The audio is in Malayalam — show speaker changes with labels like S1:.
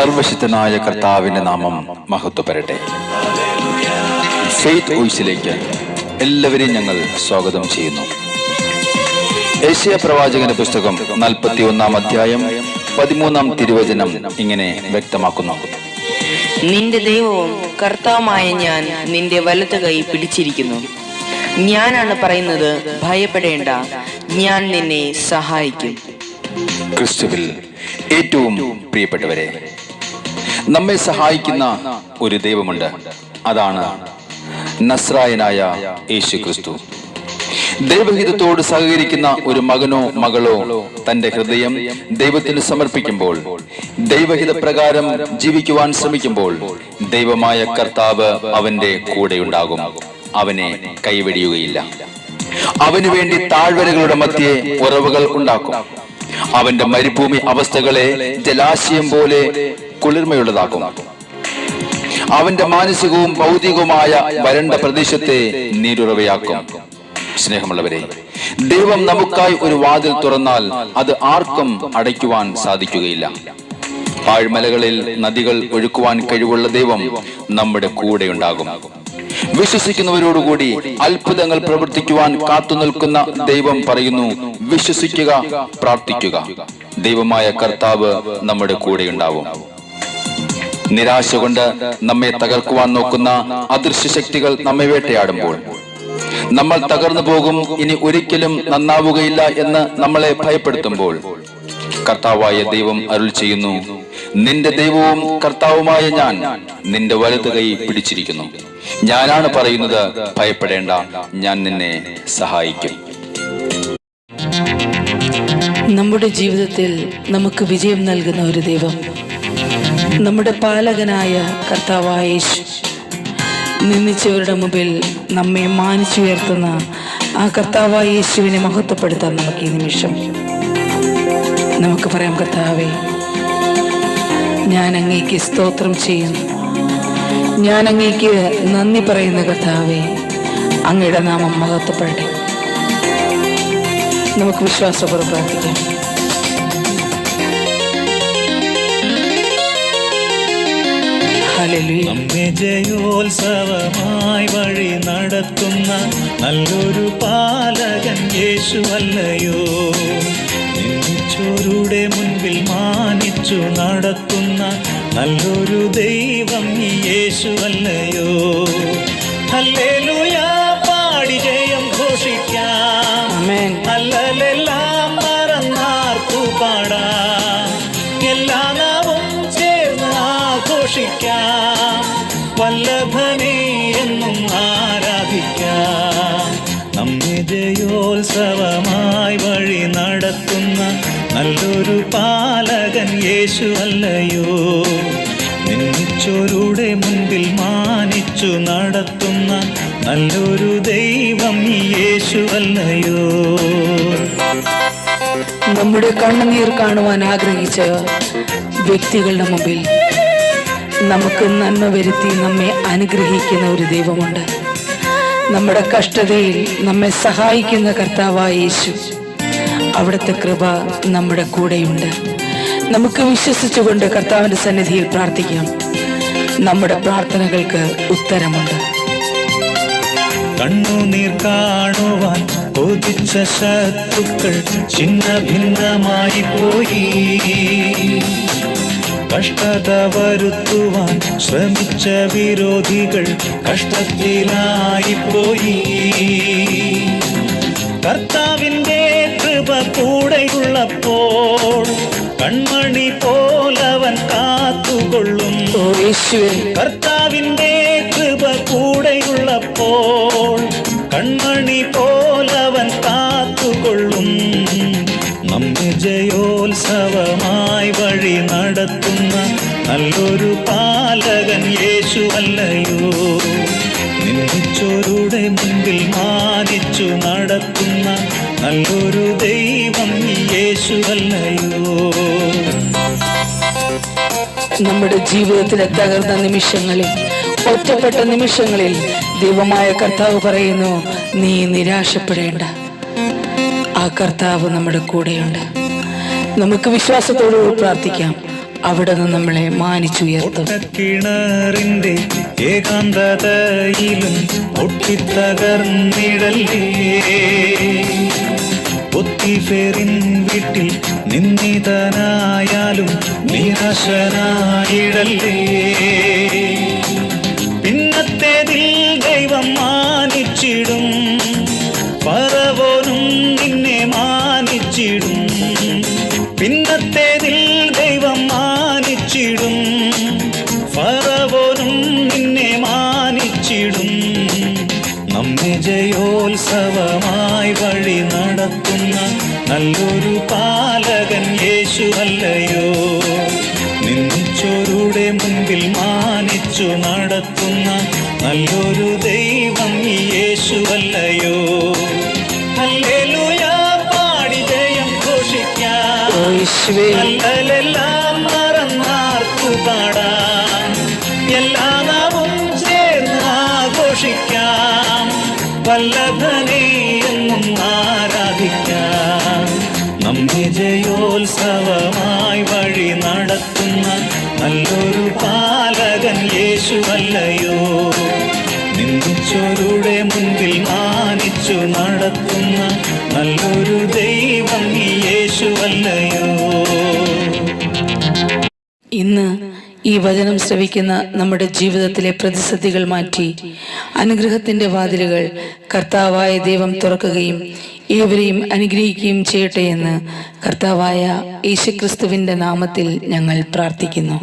S1: സർവശക്തനായ കർത്താവിന്റെ നാമം മഹത്വപ്പെടട്ടെ. ഫെയ്ത്ത് വോയിസിലേക്ക് എല്ലാവരെയും ഞങ്ങൾ സ്വാഗതം ചെയ്യുന്നു. യെശയ്യാ പ്രവാചകന്റെ പുസ്തകം 41-ാം അധ്യായം 13-ാം തിരുവചനം ഇങ്ങനെ വ്യക്തമാക്കുന്നു:
S2: നിന്റെ ദൈവവും കർത്താവുമായ ഞാൻ നിന്റെ വലത്ത് കൈ പിടിച്ചിരിക്കുന്നു. ഞാനാണ് പറയുന്നത്, ഭയപ്പെടേണ്ട, ഞാൻ നിന്നെ സഹായിക്കും.
S1: ക്രിസ്തുവിൽ ഏറ്റവും പ്രിയപ്പെട്ടവരെ, നമ്മെ സഹായിക്കുന്ന ഒരു ദൈവമുണ്ട്. അതാണ് നസ്രായനായ യേശു ക്രിസ്തു. ദൈവഹിതത്തോട് സഹകരിക്കുന്ന ഒരു മകനോ മകളോ തന്റെ ഹൃദയം ദൈവത്തിന് സമർപ്പിക്കുമ്പോൾ, ദൈവഹിത പ്രകാരം ജീവിക്കുവാൻ ശ്രമിക്കുമ്പോൾ, ദൈവമായ കർത്താവ് അവന്റെ കൂടെയുണ്ടാകും. അവനെ കൈവെടിയുകയില്ല. അവന് വേണ്ടി താഴ്വരകളുടെ മധ്യേ ഉറവുകൾ ഉണ്ടാക്കും. അവന്റെ മരുഭൂമി അവസ്ഥകളെ ജലാശയം പോലെ കുളിർമയുള്ളതാക്കും. അവന്റെ മാനസികവും ഭൗതികവുമായ വരണ്ട പ്രദേശത്തെ നീരുറവയാക്കും. സ്നേഹമുള്ളവരെ, ദൈവം നമുക്കായി ഒരു വാതിൽ തുറന്നാൽ അത് ആർക്കും അടയ്ക്കുവാൻ സാധിക്കുകയില്ല. പാഴ്മലകളിൽ നദികൾ ഒഴുക്കുവാൻ കഴിവുള്ള ദൈവം നമ്മുടെ കൂടെയുണ്ടാകും. വിശ്വസിക്കുന്നവരോടുകൂടി അത്ഭുതങ്ങൾ പ്രവർത്തിക്കുവാൻ കാത്തു നിൽക്കുന്ന ദൈവം പറയുന്നു: വിശ്വസിക്കുക, പ്രാർത്ഥിക്കുക. ദൈവമായ കർത്താവ് നമ്മുടെ കൂടെയുണ്ടാവും. നിരാശ കൊണ്ട് നമ്മെ തകർക്കുവാൻ നോക്കുന്ന അദൃശ്യ ശക്തികൾ നമ്മെ വേട്ടയാടുമ്പോൾ, നമ്മൾ തകർന്നു പോകും, ഇനി ഒരിക്കലും നന്നാവുകയില്ല എന്ന് നമ്മളെ ഭയപ്പെടുത്തുമ്പോൾ, കർത്താവായ ദൈവം അരുൾ ചെയ്യുന്നു: നിന്റെ ദൈവവും കർത്താവുമായ ഞാൻ നിന്റെ വലത് കൈ പിടിച്ചിരിക്കുന്നു. ഞാനാണ് പറയുന്നത്, ഭയപ്പെടേണ്ട, ഞാൻ നിന്നെ സഹായിക്കും.
S3: നമ്മുടെ ജീവിതത്തിൽ നമുക്ക് വിജയം നൽകുന്ന ഒരു ദൈവം, നമ്മുടെ പാലകനായ കർത്താവായ യേശു. നിന്ദിച്ചവരുടെ മുമ്പിൽ നമ്മെ മാനിച്ചുയർത്തുന്ന ആ കർത്താവായ യേശുവിനെ മഹത്വപ്പെടുത്താൻ നമുക്ക് ഈ നിമിഷം നമുക്ക് പറയാം: കർത്താവേ, ഞാൻ അങ്ങേക്ക് സ്തോത്രം ചെയ്യുന്നു. ഞാൻ അങ്ങേക്ക് നന്ദി പറയുന്ന കർത്താവേ, അങ്ങയുടെ നാമം മഹത്വപ്പെടട്ടെ. നമുക്ക് വിശ്വാസപൂർവ്വം പ്രാർത്ഥിക്കാം.
S4: നമ്മെ ജയോത്സവമായി വഴി നടത്തുന്ന നല്ലൊരു പാലകൻ യേശുവല്ലയോ. നിന്ദിച്ചോരുടെ മുൻപിൽ മാനിച്ചു നടത്തുന്ന നല്ലൊരു ദൈവം ഈ യേശുവല്ലയോ. ഹല്ലേലൂയ പാടി ജയം ഘോഷിക്കാം. ഹല്ലേലൂയ മറന്നാർക്കു പാടാം. എല്ലാ നാവും ചേർന്ന് ആഘോഷിക്കാം. വല്ലഭനെ എന്നും ആരാധിക്കാം. നമ്മെ ജയോത്സവമായി വഴി നടത്തുന്ന നല്ലൊരു പാലകൻ യേശുവല്ലയോ. നിന്ദിച്ചോരുടെ മുൻപിൽ മാനിച്ചു നടത്തുന്ന നല്ലൊരു ദൈവം യേശുവല്ലയോ.
S3: നമ്മുടെ കണ്ണുനീർ കാണുവാൻ ആഗ്രഹിച്ച വ്യക്തികളുടെ മുമ്പിൽ നമുക്ക് നന്മ വരുത്തി നമ്മെ അനുഗ്രഹിക്കുന്ന ഒരു ദൈവമുണ്ട്. നമ്മുടെ കഷ്ടതയിൽ നമ്മെ സഹായിക്കുന്ന കർത്താവായ യേശു. അവിടുത്തെ കൃപ നമ്മുടെ കൂടെയുണ്ട്. നമുക്ക് വിശ്വസിച്ചുകൊണ്ട് കർത്താവിന്റെ സന്നിധിയിൽ പ്രാർത്ഥിക്കാം. നമ്മുടെ പ്രാർത്ഥനകൾക്ക് ഉത്തരമുണ്ട്.
S4: കണ്ണുനീർ കാണുവാൻ കൊതിച്ച ശത്രുക്കൾ ചിന്ന ഭിന്നമായി പോയി. കഷ്ടത വരുത്തുവാൻ ശ്രമിച്ച വിരോധികൾ കഷ്ടത്തിലായി പോയി. കർത്താവിൻ്റെ കൃപ കൂടെയുള്ളപ്പോൾ കൺമണി പോലവൻ കാത്തുകൊള്ളും. കർത്താവിൻ്റെ കൃപ കൂടെയുള്ളപ്പോൾ കൺമണി പോലവൻ കാത്തുകൊള്ളും. നമ്മെ ജയോത്സവമായി വഴി നടത്തുന്ന നല്ലൊരു പാലകൻ യേശുവല്ലയോ. നിന്ദിച്ചോരുടെ മുൻപിൽ മാനിച്ചു നടത്തുന്ന നല്ലൊരു ദൈവം യേശുവല്ലയോ.
S3: നമ്മുടെ ജീവിതത്തിലെ തകർന്ന നിമിഷങ്ങളിൽ, ഒറ്റപ്പെട്ട നിമിഷങ്ങളിൽ ദൈവമായ കർത്താവ് പറയുന്നു: നീ നിരാശപ്പെടേണ്ട, ആ കർത്താവ് നമ്മുടെ കൂടെയുണ്ട്. നമുക്ക് വിശ്വാസത്തോടുകൂടി പ്രാർത്ഥിക്കാം. അവിടുന്ന് നമ്മളെ മാനിച്ചുയർത്തും.
S4: കിണറിന്റെ ഏകാന്തതയിലും പൊട്ടിത്തകർന്നിടല്ലേ. പൊത്തിഫേറിൻ വീട്ടിൽ നിന്ദിതനായാലും നിരാശനായിടല്ലേ. പിന്നത്തേതിൽ ദൈവം മാനിച്ചിടും, ഫറവോനും നിന്നെ മാനിച്ചിടും. പിന്നത്തേതിൽ ദൈവം മാനിച്ചിടും, ഫറവോനും നിന്നെ മാനിച്ചിടും. നമ്മെ ജയോത്സവമായി വഴി നടത്തുന്ന നല്ലൊരു പാലകൻ യേശുവല്ലയോ. നിന്നിച്ചോരുടെ മുൻപിൽ മാനിച്ചു നടത്തുന്ന നല്ലൊരു ദൈവം ഈ യേശുവല്ലയോ. ഹല്ലേലൂയ പാടി ജയം ഘോഷിക്കാം, നല്ലതെല്ലാം മറന്നാർത്തു പാടാം. എല്ലാ നാവും ചേർന്ന് ആഘോഷിക്കാം, വല്ലഭനെ എന്നും ആരാധിക്കാം. നമ്മെ ജയോത്സവമായി വഴി നടത്തുന്ന നല്ലൊരു പാലകൻ യേശുവല്ലയോ. നിന്ദിച്ചോരുടെ മുൻപിൽ മാനിച്ചു നടത്തുന്ന നല്ലൊരു ദൈവം ഈ യേശുവല്ലയോ.
S3: ഇന്ന് ഈ വചനം ശ്രവിക്കുന്ന നമ്മുടെ ജീവിതത്തിലെ പ്രതിസന്ധികൾ മാറ്റി അനുഗ്രഹത്തിന്റെ വാതിലുകൾ കർത്താവായ ദൈവം തുറക്കുകയും ഏവരെയും അനുഗ്രഹിക്കുകയും ചെയ്യട്ടെ എന്ന് കർത്താവായ യേശുക്രിസ്തുവിന്റെ നാമത്തിൽ ഞങ്ങൾ പ്രാർത്ഥിക്കുന്നു.